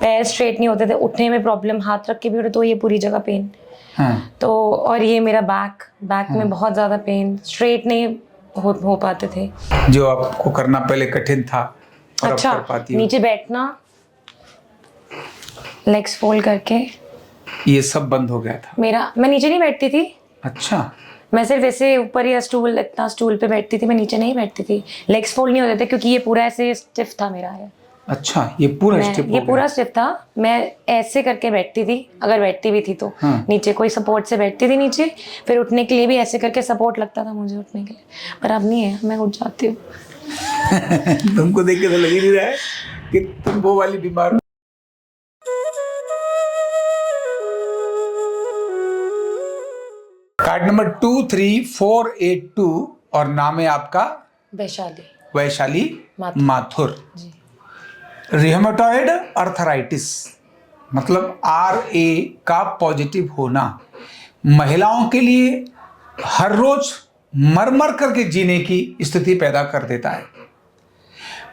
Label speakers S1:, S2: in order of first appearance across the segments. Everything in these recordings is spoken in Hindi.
S1: पैर स्ट्रेट नहीं होते थे, उठने में प्रॉब्लम, हाथ रख के भी उठे तो ये पूरी जगह पेन।
S2: हाँ।
S1: तो और ये मेरा बैक में बहुत ज़्यादा पेन, स्ट्रेट नहीं हो पाते थे।
S2: जो आपको करना पहले कठिन था और अब
S1: अच्छा,
S2: कर पाती हो।
S1: नीचे बैठना, लेग्स फोल्ड करके,
S2: ये सब बंद हो गया था।
S1: मैं नीचे नहीं बैठती थी।
S2: अच्छा।
S1: मैं सिर्फ ऐसे ऊपर या स्टूल पे बैठती थी, मैं नीचे नहीं बैठती थी। लेग्स फोल्ड नहीं होते थे क्योंकि ये पूरा ऐसे स्टिफ था मेरा है।
S2: अच्छा, ये पूरा स्टिफ हो
S1: ये
S2: गया।
S1: पूरा स्टिफ था। मैं ऐसे करके बैठती थी, अगर बैठती भी थी तो।
S2: हाँ।
S1: नीचे कोई सपोर्ट से बैठती थी नीचे, फिर उठने के लिए भी ऐसे करके सपोर्ट लगता था मुझे उठने के लिए, पर अब नहीं है, मैं उठ जाती हूँ।
S2: तुमको देख के तो लग ही नहीं रहा है कि तुम वो वाली बीमार हो। कार्ड नंबर 2348 और नाम है आपका वैशाली माथुर। रिहेमेटॉइड अर्थराइटिस मतलब RA का पॉजिटिव होना महिलाओं के लिए हर रोज मर करके जीने की स्थिति पैदा कर देता है।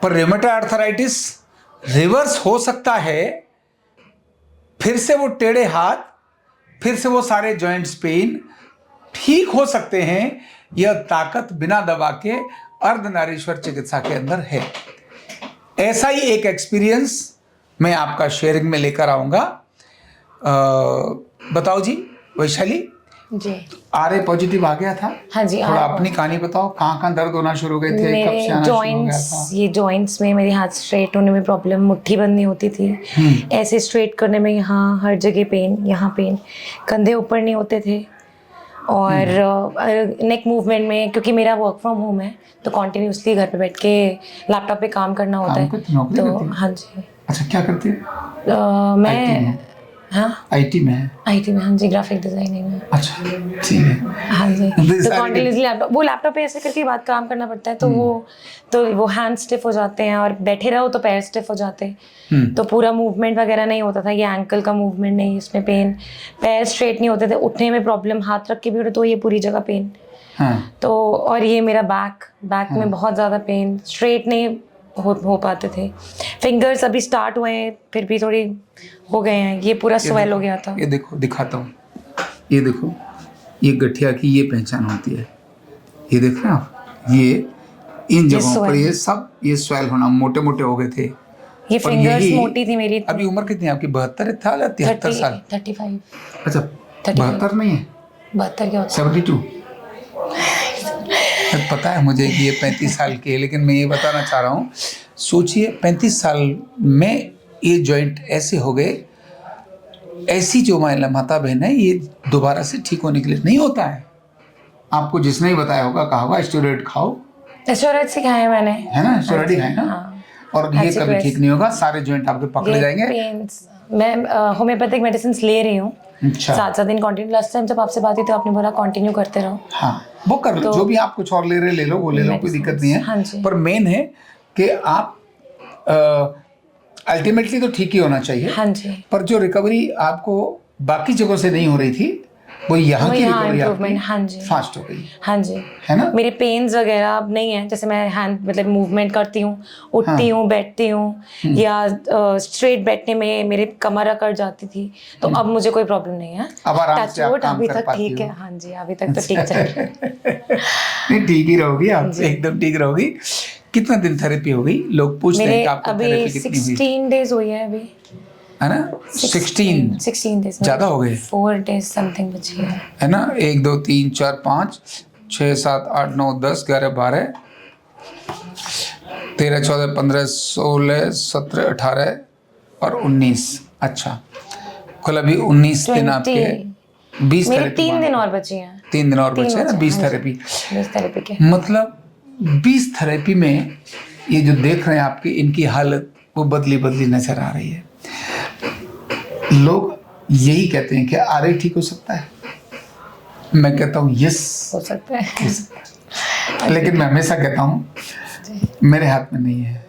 S2: पर रिहेमेटॉइड अर्थराइटिस रिवर्स हो सकता है, फिर से वो टेढ़े हाथ, फिर से वो सारे जॉइंट्स पेन ठीक हो सकते हैं। यह ताकत बिना दवा के अर्धनारीश्वर चिकित्सा के अंदर है। ऐसा ही एक एक्सपीरियंस मैं आपका शेयरिंग में लेकर आऊंगा। बताओ जी वैशाली
S1: जी,
S2: RA पॉजिटिव आ गया था।
S1: हाँ जी,
S2: थोड़ा अपनी कहानी बताओ, कहाँ दर्द होना शुरू हो गए थे, कब से आना शुरू हो गया था?
S1: ये जॉइंट्स में मेरे हाथ स्ट्रेट होने में प्रॉब्लम, मुट्ठी बंद नहीं होती थी, ऐसे स्ट्रेट करने में यहाँ हर जगह पेन, यहाँ पेन, कंधे ऊपर नहीं होते थे, और नेक मूवमेंट में, क्योंकि मेरा वर्क फ्रॉम होम है तो कॉन्टिन्यूसली घर पे बैठ के लैपटॉप पे काम करना होता है। तो हाँ जी।
S2: अच्छा, क्या करती है?
S1: मैं
S2: IT में है।
S1: IT में, हाँ जी, ग्राफिक डिजाइनिंग में।
S2: अच्छा, ठीक है।
S1: हाँ जी। तो कॉन्टिन्यूसली लैपटॉप पे ऐसे करके बात काम करना पड़ता है, तो वो हैंड स्टिफ हो जाते हैं, और बैठे रहो तो पैर स्टिफ हो जाते हैं, तो पूरा मूवमेंट वगैरह नहीं होता था। ये एंकल का मूवमेंट नहीं, इसमें पेन, पैर स्ट्रेट नहीं होते थे, उठने में प्रॉब्लम, हाथ रख के भी उठे तो ये पूरी जगह पेन।
S2: हाँ।
S1: तो और ये मेरा बैक में बहुत ज़्यादा पेन, स्ट्रेट नहीं हो पाते थे। फिंगर्स अभी स्टार्ट हुए हैं, फिर भी थोड़ी हो गए हैं। ये पूरा स्वेल हो गया था।
S2: ये देखो, दिखाता हूँ, ये देखो, ये गठिया की ये पहचान होती है। ये देख रहे हैं आप, ये इन जगहों पर ये सब ये स्वेल होना, मोटे मोटे हो गए थे।
S1: ये फिंगर्स मोटी थी मेरी।
S2: अभी उम्र कितनी है आपकी? 72 साल या 73 साल?
S1: 35।
S2: अच्छा, 72 नहीं है,
S1: 72 क्या होता है?
S2: 72। पता है मुझे कि ये 35 साल की है, लेकिन मैं ये बताना चाह रहा हूँ, सोचिए 35 साल में ये जॉइंट ऐसे हो गए। ऐसी जो माता बहन है, ये दोबारा से ठीक होने के लिए नहीं होता है। आपको जिसने ही बताया होगा, कहा होगा स्टेरॉइड खाओ।
S1: स्टेरॉइड से खाए मैंने, है
S2: ना, स्टेरॉइड ही खाए ना। और ये कभी ठीक नहीं होगा, सारे जॉइंट आपके पकड़े जाएंगे।
S1: मैं होम्योपैथिक मेडिसिन ले रही हूँ।
S2: अच्छा।
S1: 7 दिन कंटिन्यू। लास्ट टाइम जब आपसे बात हुई तो आपने बोला कंटिन्यू करते रहो।
S2: हाँ, वो कर लो, जो भी आप कुछ और ले रहे ले लो, वो ले लो, कोई दिक्कत नहीं है।
S1: हाँ जी।
S2: पर मेन है कि आप अल्टीमेटली तो ठीक ही होना चाहिए।
S1: हाँ जी।
S2: पर जो रिकवरी आपको बाकी जगहों से नहीं हो रही थी, वो यहाँ की रिकवरी आपकी
S1: हाँ जी
S2: फास्ट हो गई।
S1: हाँ जी,
S2: है ना।
S1: मेरे पेन्स वगैरह अब नहीं है। जैसे मैं हैंड मतलब मूवमेंट करती हूँ, उठती हूँ, बैठती हूँ, या स्ट्रेट बैठने में मेरे कमर अकड़ जाती थी, तो अब मुझे कोई प्रॉब्लम नहीं है।
S2: अब आराम से आप काम
S1: अभी
S2: कर
S1: तक
S2: पाती
S1: ठीक
S2: हो।
S1: है। हाँ जी, अभी तक तो ठीक चल रहा है।
S2: नहीं, ठीक ही रहोगी आप, एकदम ठीक रहोगी। कितना दिन थेरेपी हो गई? लोग पूछते हैं कि आपको थेरेपी कितनी हुई?
S1: 16 डेज हुई है अभी,
S2: है ना। 16
S1: डेज
S2: ज्यादा हो गए।
S1: 4 डेज समथिंग बची
S2: है ना। 1 2 3 4 5 6 7 8 9 10 11 12 13 14 15 16 17 18 और 19। अच्छा, कुल अभी 19 दिन आपके 20
S1: मेरे
S2: थेरेपी।
S1: 3 दिन और बची हैं।
S2: 3 दिन और बचे हैं ना 20 थेरेपी।
S1: 20 थेरेपी के
S2: मतलब 20 थेरेपी में ये जो देख रहे हैं आपकी, इनकी हालत वो बदली नजर आ रही है। लोग यही कहते हैं कि RA ठीक हो सकता है। मैं कहता हूँ यस,
S1: हो सकता है।
S2: लेकिन मैं हमेशा कहता हूँ मेरे हाथ में नहीं है,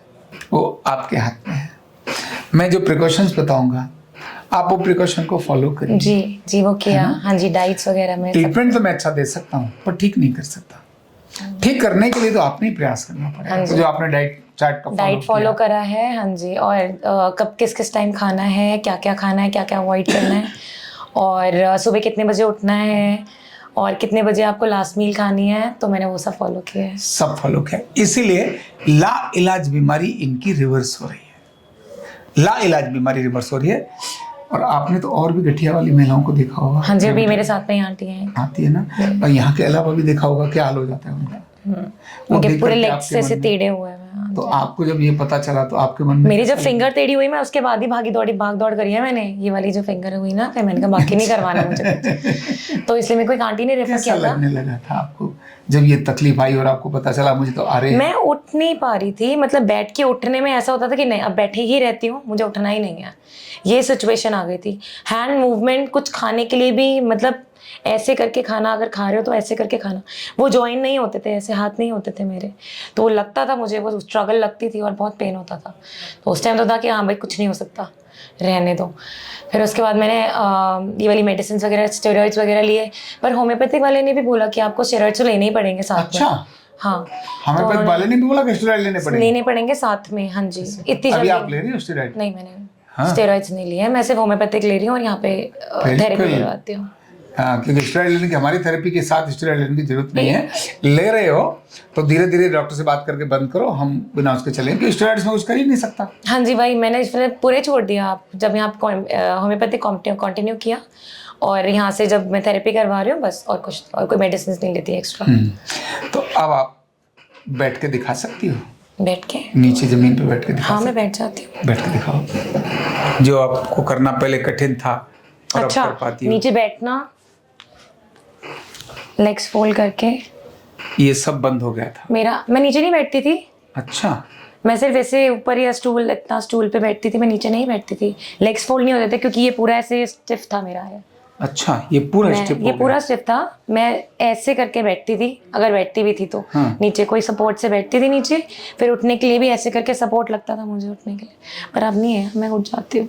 S2: वो आपके हाथ में है। मैं जो प्रिकॉशंस बताऊंगा, आप वो प्रिकॉशन को फॉलो करिए।
S1: जी वो किया। हाँ जी, डाइट्स वगैरह में
S2: ट्रीटमेंट तो मैं अच्छा दे सकता हूँ, पर ठीक नहीं कर सकता। ठीक करने के लिए तो आपने ही प्रयास करना पड़ेगा। तो जो आपने डाइट चार्ट का
S1: डाइट फॉलो करा है, हाँ जी। और कब किस किस टाइम खाना है, क्या क्या खाना है, क्या क्या अवॉइड करना है, और सुबह कितने बजे उठना है, और कितने बजे आपको लास्ट मील खानी है, तो मैंने वो सब फॉलो किया है।
S2: सब फॉलो किया, इसीलिए ला इलाज बीमारी इनकी रिवर्स हो रही है। ला इलाज बीमारी रिवर्स हो रही है। और आपने तो और भी गठिया वाली महिलाओं को देखा होगा।
S1: हाँ जी, अभी मेरे साथ में ही आंटी हैं।
S2: आती है ना, और यहाँ के अलावा भी देखा होगा क्या हाल हो जाता है उनका। वो
S1: उनके
S2: देख
S1: पूरे
S2: करके
S1: लेग्स
S2: आपके
S1: जैसे
S2: मन में-
S1: टेढ़े हुए हैं। हाँ
S2: तो
S1: जी।
S2: आपको जब ये पता चला तो आपके मन में
S1: मेरी जब फिंगर टेढ़ी हुई, मैं उसके बाद ही भाग दौड़ करी है मैंने। ये वाली जो फिंगर हुई ना, फिर मैंने कहा बाकी नहीं करवाना मुझे कुछ। तो इसलिए मेरे को एक आंटी ने रेफर
S2: कैसा
S1: किया था।
S2: लगने लगा था आपको जब ये तकलीफ आई और आपको पता चला मुझे तो आ रहे हैं?
S1: मैं उठ नहीं पा रही थी, मतलब बैठ के उठने में ऐसा होता था कि नहीं, अब बैठे ही रहती हूँ, मुझे उठना ही नहीं है, ये सिचुएशन आ गई थी। हैंड मूवमेंट, कुछ खाने के लिए भी मतलब ऐसे करके खाना, अगर खा रहे हो तो ऐसे करके खाना, वो जॉइन नहीं होते थे, ऐसे हाथ नहीं होते थे मेरे। तो वो लगता था मुझे, वो स्ट्रगल लगती थी और बहुत पेन होता था। तो उस टाइम तो था कि हाँ भाई कुछ नहीं हो सकता, रहने दो। फिर उसके बाद मैंने ये वाली मेडिसिन वगैरह, स्टेरॉइड्स वगैरह लिए, पर होम्योपैथिक वाले ने भी बोला कि आपको स्टेरॉइड्स तो लेने ही पड़ेंगे साथ में।
S2: अच्छा,
S1: हाँ,
S2: हमें
S1: तो
S2: वाले ने भी बोला कि स्टेरॉइड लेने पड़ेंगे।
S1: लेने पड़ेंगे साथ में। हाँ जी, इतनी
S2: अभी
S1: जल्दी
S2: आप ले रही हो स्टेरॉइड?
S1: नहीं, मैंने
S2: हाँ?
S1: स्टेरॉइड्स नहीं लिए हैं, मैं सिर्फ होम्योपैथिक ले रही हूँ और यहाँ पे थेरेपी करवाती हूँ।
S2: हाँ, क्योंकि स्टेरॉइड लेने की, हमारी थेरेपी के साथ स्टेरॉइड लेने की जरूरत नहीं है। ले रहे हो तो धीरे धीरे डॉक्टर से बात करके बंद करो, हम बिना उसके चलेंगे, क्योंकि स्टेरॉइड्स में कुछ कर ही नहीं सकता।
S1: हाँ जी भाई, मैंने पूरे छोड़ दिया। आप जब यहाँ होम्योपैथिक कंटिन्यू किया, और यहाँ से जब मैं थेरेपी करवा रही हूँ बस, और कुछ, और कोई मेडिसिन नहीं लेती एक्स्ट्रा।
S2: तो अब आप बैठ के दिखा सकती हो?
S1: बैठ के?
S2: नीचे जमीन पे बैठ के दिखा
S1: हाँ, मैं बैठ जाती हूँ।
S2: बैठ के दिखाओ, जो आपको करना पहले कठिन था और
S1: अच्छा,
S2: अब कर पाती हो।
S1: नीचे बैठना, लेग्स फोल्ड करके,
S2: ये सब बंद हो गया था?
S1: मैं नीचे नहीं बैठती थी।
S2: अच्छा,
S1: मैं सिर्फ ऐसे ऊपर या इतना स्टूल पे बैठती थी, मैं नीचे नहीं बैठती थी। लेग्स फोल्ड नहीं होते थे क्योंकि ये पूरा ऐसे स्टिफ था मेरा है।
S2: अच्छा, ये पूरा स्टिफ हो
S1: ये
S2: गया।
S1: पूरा स्टिफ था। मैं ऐसे करके बैठती थी, अगर बैठती भी थी तो
S2: हाँ।
S1: नीचे कोई सपोर्ट से बैठती थी नीचे, फिर उठने के लिए भी ऐसे करके सपोर्ट लगता था मुझे उठने के लिए। पर अब नहीं है, मैं उठ जाती हूँ।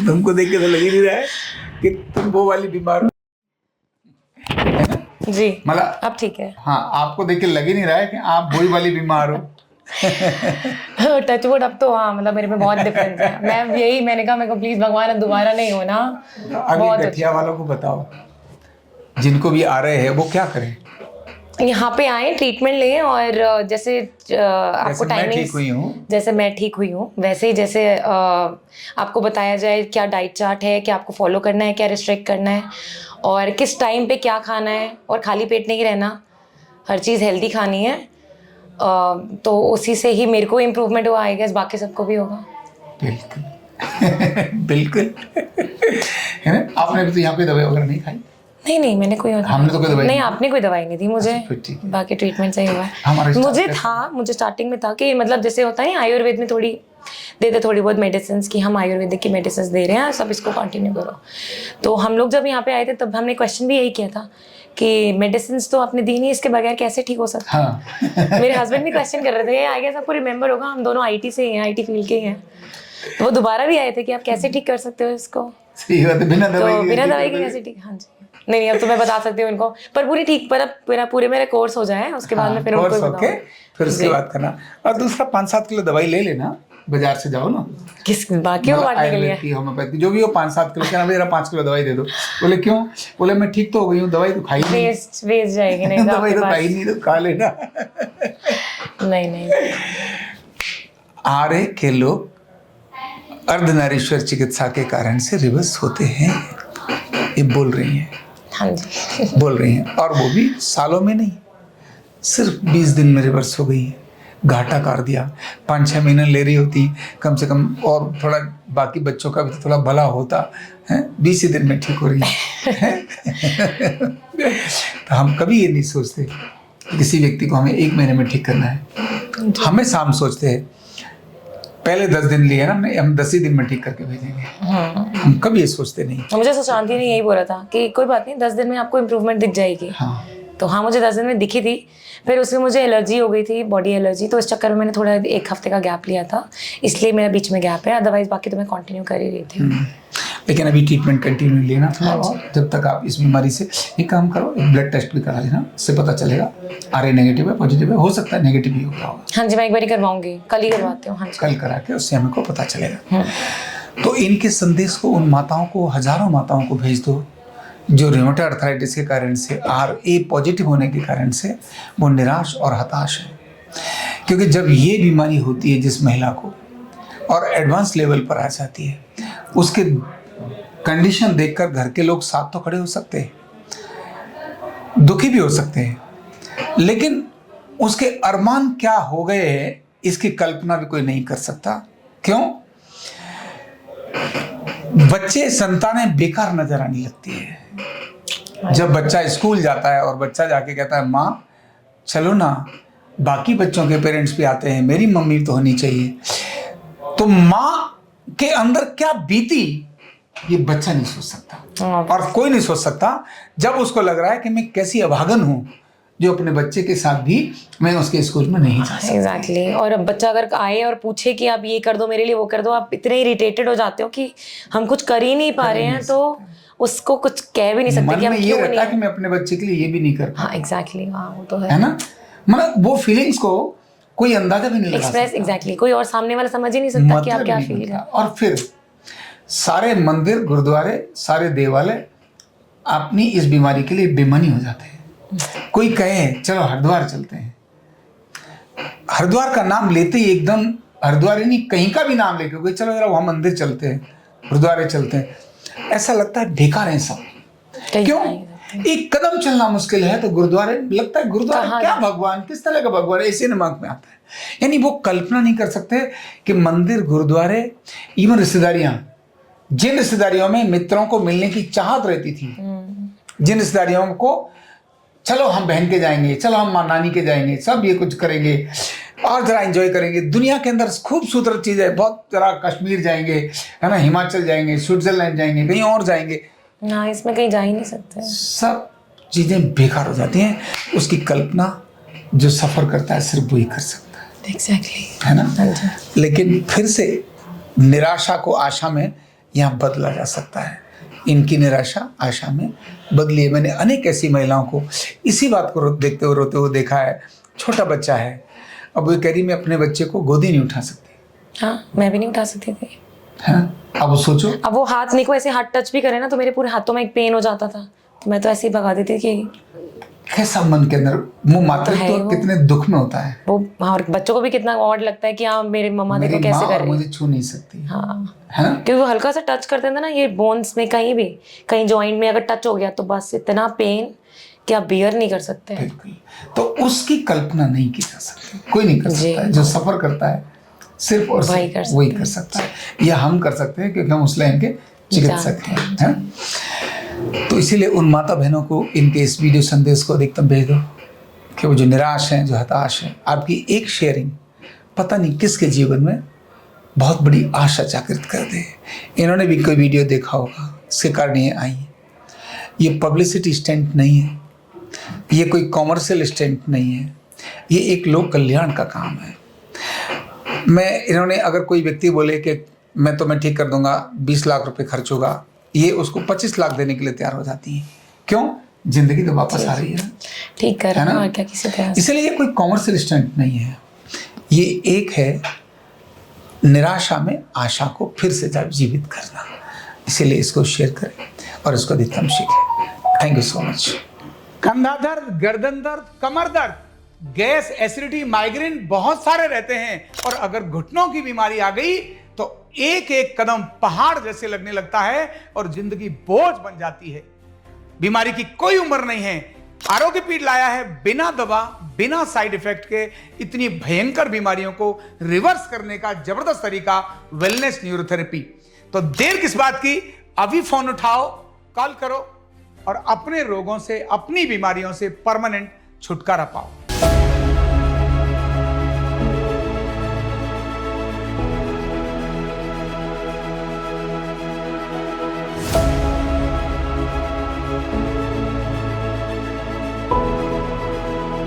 S2: तुमको देख के तो लग ही नहीं रहा है कि तुम वो वाली बीमार हो,
S1: जी
S2: मतलब
S1: अब ठीक है।
S2: हाँ, आपको देख के लग ही नहीं रहा है कि आप वही वाली बीमार हो।
S1: टचवुड, अब तो हाँ, मतलब मेरे में बहुत डिफरेंस है। मैंने कहा मेरे को प्लीज भगवान अब दोबारा नहीं होना।
S2: अभी गठिया वालों को बताओ, जिनको भी आ रहे हैं वो क्या करें?
S1: यहाँ पे आए, ट्रीटमेंट लें, और जैसे आपको टाइमिंग, जैसे मैं ठीक हुई हूँ वैसे ही, जैसे आपको बताया जाए क्या डाइट चार्ट है, क्या आपको फॉलो करना है, क्या रिस्ट्रिक्ट करना है, और किस टाइम पे क्या खाना है, और खाली पेट नहीं रहना, हर चीज़ हेल्दी खानी है। तो उसी से ही मेरे को इम्प्रूवमेंट हुआ, आई गेस बाकी सबको भी होगा।
S2: बिल्कुल बिल्कुल। है ना? आपने भी तो यहाँ पे दवाई वगैरह नहीं खाई?
S1: नहीं, मैंने कोई
S2: हमने तो कोई दवाई
S1: नहीं, आपने कोई दवाई नहीं दी मुझे।
S2: फिर ठीक है।
S1: बाकी ट्रीटमेंट सही हुआ
S2: हमारा
S1: है। मुझे स्टार्टिंग में था कि मतलब जैसे होता है आयुर्वेद में थोड़ी देते थोड़ी बहुत मेडिसिन की, हम आयुर्वेदिक की मेडिसिन दे रहे हैं, सब इसको कंटिन्यू करो। तो हम लोग जब यहाँ पे आए थे तब हमने क्वेश्चन भी यही किया था कि मेडिसिन तो आपने दी नहीं, इसके बगैर कैसे ठीक हो सकता है।
S2: हाँ।
S1: मेरे हस्बैंड भी क्वेश्चन कर रहे थे, आई गेस आपको रिमेम्बर होगा, हम दोनों IT से ही हैं, IT फील्ड के ही हैं। तो वो दोबारा भी आए थे कि आप कैसे ठीक कर सकते हो इसको,
S2: सही बात है, बिना दवाई
S1: के कैसे ठीक। हाँ जी, नहीं अब तो मैं बता सकती हूँ उनको, पर पूरी ठीक, पर पूरे मेरे कोर्स हो जाए उसके बाद में फिर उनको बताऊँ।
S2: फिर उसके बाद करना। और दूसरा 5-7 किलो दवाई ले लेना, बाजार से जाओ ना,
S1: किस बाकी को बांटने के लिए,
S2: आयुर्वेद की, होम्योपैथी जो भी हो, 5-7 किलो, क्या ना मेरा 5 किलो दवाई दे दो। बोले क्यों? बोले मैं ठीक तो हो गई हूँ, दवाई तो खाई नहीं।
S1: वेस्ट जाएगी नहीं
S2: दवाई तो खाई नहीं, तो खा लेना।
S1: नहीं।
S2: आरे के लोग अर्धनारीश्वर चिकित्सा के कारण से रिवर्स होते हैं, ये बोल रही हैं।
S1: हाँ जी।
S2: बोल रही हैं, और वो भी सालों में नहीं, सिर्फ 20 दिन में रिवर्स हो गई है। घाटा कर दिया। 5-6 महीने ले रही होती कम से कम, और थोड़ा बाकी बच्चों का भी तो थोड़ा भला होता है, 20 ही दिन में ठीक हो रही है। तो हम कभी ये नहीं सोचते कि किसी व्यक्ति को हमें 1 महीने में ठीक करना है। हमेशा हम सोचते हैं पहले 10 दिन लिए ना, हम 10 ही दिन में ठीक करके भेजेंगे। हम कभी ये सोचते नहीं।
S1: मुझे सुशांति ने यही बोला था कि कोई बात नहीं, 10 दिन में आपको इम्प्रूवमेंट दिख जाएगी।
S2: हाँ।
S1: तो हाँ, मुझे 10 दिन में दिखी थी। फिर उसमें मुझे एलर्जी हो गई थी, बॉडी एलर्जी, तो इस चक्कर में मैंने थोड़ा 1 हफ्ते का गैप लिया था, इसलिए मेरा बीच में गैप है, अदरवाइज बाकी तो मैं कंटिन्यू कर ही रही थी।
S2: लेकिन अभी ट्रीटमेंट कंटिन्यू लेना थोड़ा और जब तक आप इस बीमारी से एक काम करो, एक ब्लड टेस्ट भी करा लेना, उससे पता चलेगा RA नेगेटिव है पॉजिटिव है, हो सकता है नेगेटिव भी हो रहा होगा।
S1: हाँ जी, मैं एक बार करवाऊंगी, कल ही करवाती हूँ। हाँ जी,
S2: कल करा के उससे हमको पता चलेगा। तो इनके संदेश को उन माताओं को, हजारों माताओं को भेज दो जो रूमेटॉइड अर्थराइटिस के कारण से, RA पॉजिटिव होने के कारण से वो निराश और हताश है। क्योंकि जब ये बीमारी होती है जिस महिला को और एडवांस लेवल पर आ जाती है, उसके कंडीशन देखकर घर के लोग साथ तो खड़े हो सकते हैं, दुखी भी हो सकते हैं, लेकिन उसके अरमान क्या हो गए हैं इसकी कल्पना भी कोई नहीं कर सकता। क्यों? बच्चे, संतानें बेकार नजर आने लगती है। जब बच्चा स्कूल जाता है और बच्चा जाके कहता है माँ चलो ना, बाकी बच्चों के पेरेंट्स भी आते हैं, मेरी मम्मी तो होनी चाहिए, तो माँ के अंदर क्या बीती ये बच्चा नहीं सोच सकता और कोई नहीं सोच सकता जब उसको लग रहा है कि मैं कैसी अभागन हूं जो अपने बच्चे के साथ भी मैं उसके स्कूल में नहीं जा सकती।
S1: एग्जैक्टली। और अब बच्चा अगर आए और पूछे कि आप ये कर दो मेरे लिए, वो कर दो, आप इतने इरिटेटेड हो जाते हो कि हम कुछ कर ही नहीं पा रहे हैं, तो उसको कुछ कह भी नहीं सकते
S2: मन
S1: कि हम
S2: में ये
S1: क्यों
S2: रहता
S1: नहीं।
S2: है कि मैं अपने बच्चे के लिए ये भी नहीं कर पा।
S1: हाँ एग्जैक्टली, हाँ वो तो
S2: है ना, मतलब वो फीलिंग्स को कोई अंदाजा भी नहीं लगा
S1: एक्सप्रेस,
S2: सकता।
S1: एग्जैक्टली, कोई और सामने वाला समझ ही नहीं सकता कि आप क्या फील कर।
S2: और फिर सारे मंदिर, गुरुद्वारे, सारे देवालय अपनी इस बीमारी के लिए बेमनी हो जाते हैं। कोई कहे चलो हरिद्वार चलते हैं, हरिद्वार का नाम लेते ही एकदम, हरिद्वार नहीं कहीं का भी नाम लेके कोई चलो जरा वहां मंदिर चलते हैं, गुरुद्वारे चलते हैं, ऐसा लगता है बेकार है सब। क्यों? एक कदम चलना मुश्किल है तो गुरुद्वारे, लगता है गुरुद्वारे क्या भगवान, किस तरह का भगवान, ऐसे दिमाग में आता है। यानी वो कल्पना नहीं कर सकते कि मंदिर, गुरुद्वारे, इवन रिश्तेदारियां, जिन रिश्तेदारियों में मित्रों को मिलने की चाहत रहती थी, जिन रिश्तेदारियों को चलो हम बहन के जाएंगे, चलो हम नानी के जाएंगे, सब ये कुछ करेंगे और जरा एंजॉय करेंगे, दुनिया के अंदर खूबसूरत चीज़ है, बहुत जरा कश्मीर जाएंगे, है ना, हिमाचल जाएंगे, स्विट्जरलैंड जाएंगे, कहीं और जाएंगे,
S1: ना इसमें कहीं जा ही नहीं सकते।
S2: सब चीज़ें बेकार हो जाती हैं। उसकी कल्पना जो सफ़र करता है सिर्फ वही कर सकता है।
S1: एग्जैक्टली,
S2: है ना। लेकिन फिर से निराशा को आशा में यहाँ बदला जा सकता है। इनकी निराशा आशा में बदली है। मैंने अनेक ऐसी महिलाओं को इसी बात को देखते हुए रोते हुए देखा है। छोटा बच्चा है, अब वो कह रही मैं अपने बच्चे को गोदी नहीं उठा सकती।
S1: हाँ, मैं भी नहीं उठा सकती थी।
S2: है, अब सोचो,
S1: अब वो हाथ नहीं को ऐसे हाथ टच भी करे ना तो मेरे पूरे हाथों में एक पेन हो जाता था, तो मैं तो ऐसे ही भगा देती थी कि
S2: कैसा मन के अंदर वो मातृत्व तो कितने दुख में होता है
S1: वो। हाँ, और बच्चों को भी कितना ऑड लगता है कि हाँ मेरे मम्मा देखो कैसे कर रही है,
S2: मुझे छू नहीं सकती।
S1: हाँ,
S2: है ना,
S1: क्योंकि वो हल्का सा टच करते थे ना, ये बोन्स में कहीं भी, कहीं जॉइंट में अगर टच हो गया तो बस इतना पेन कि आप बियर नहीं कर सकते।
S2: बिल्कुल। तो उसकी कल्पना नहीं की जा सकती, कोई नहीं कर सकता है। जो सफर करता है सिर्फ और वही कर सकता है। या हम कर सकते हैं क्योंकि हम उस लाइन के चिकित्सक हैं। तो इसीलिए उन माता बहनों को इनके इस वीडियो संदेश को अधिकतम भेज दो कि वो जो निराश हैं, जो हताश हैं, आपकी एक शेयरिंग पता नहीं किसके जीवन में बहुत बड़ी आशा जागृत कर दे। इन्होंने भी कोई वीडियो देखा होगा, इसके कारण ये आई। ये पब्लिसिटी स्टंट नहीं है, ये कोई कॉमर्शियल स्टंट नहीं है, ये एक लोक कल्याण का काम है। इन्होंने अगर कोई व्यक्ति बोले कि मैं तुम्हें ठीक कर दूंगा, 20 लाख रुपए खर्च होगा, ये उसको 25 लाख देने के लिए तैयार हो जाती है। क्यों? जिंदगी तो वापस आ रही है,
S1: ठीक कर रहा है क्या किसी तरह।
S2: इसलिए ये कोई कॉमर्शियल स्टंट नहीं है, ये एक है निराशा में आशा को फिर से जीवित करना। इसीलिए इसको शेयर करें और इसको अधिकतम सीखें। Thank you so much. कंधा दर्द, गर्दन दर्द, कमर दर्द, गैस, एसिडिटी, माइग्रेन बहुत सारे रहते हैं, और अगर घुटनों की बीमारी आ गई तो एक एक कदम पहाड़ जैसे लगने लगता है और जिंदगी बोझ बन जाती है। बीमारी की कोई उम्र नहीं है। आरोग्य पीठ लाया है बिना दवा, बिना साइड इफेक्ट के इतनी भयंकर बीमारियों को रिवर्स करने का जबरदस्त तरीका, वेलनेस न्यूरोथेरेपी। तो देर किस बात की, अभी फोन उठाओ, कॉल करो और अपने रोगों से, अपनी बीमारियों से परमानेंट छुटकारा पाओ।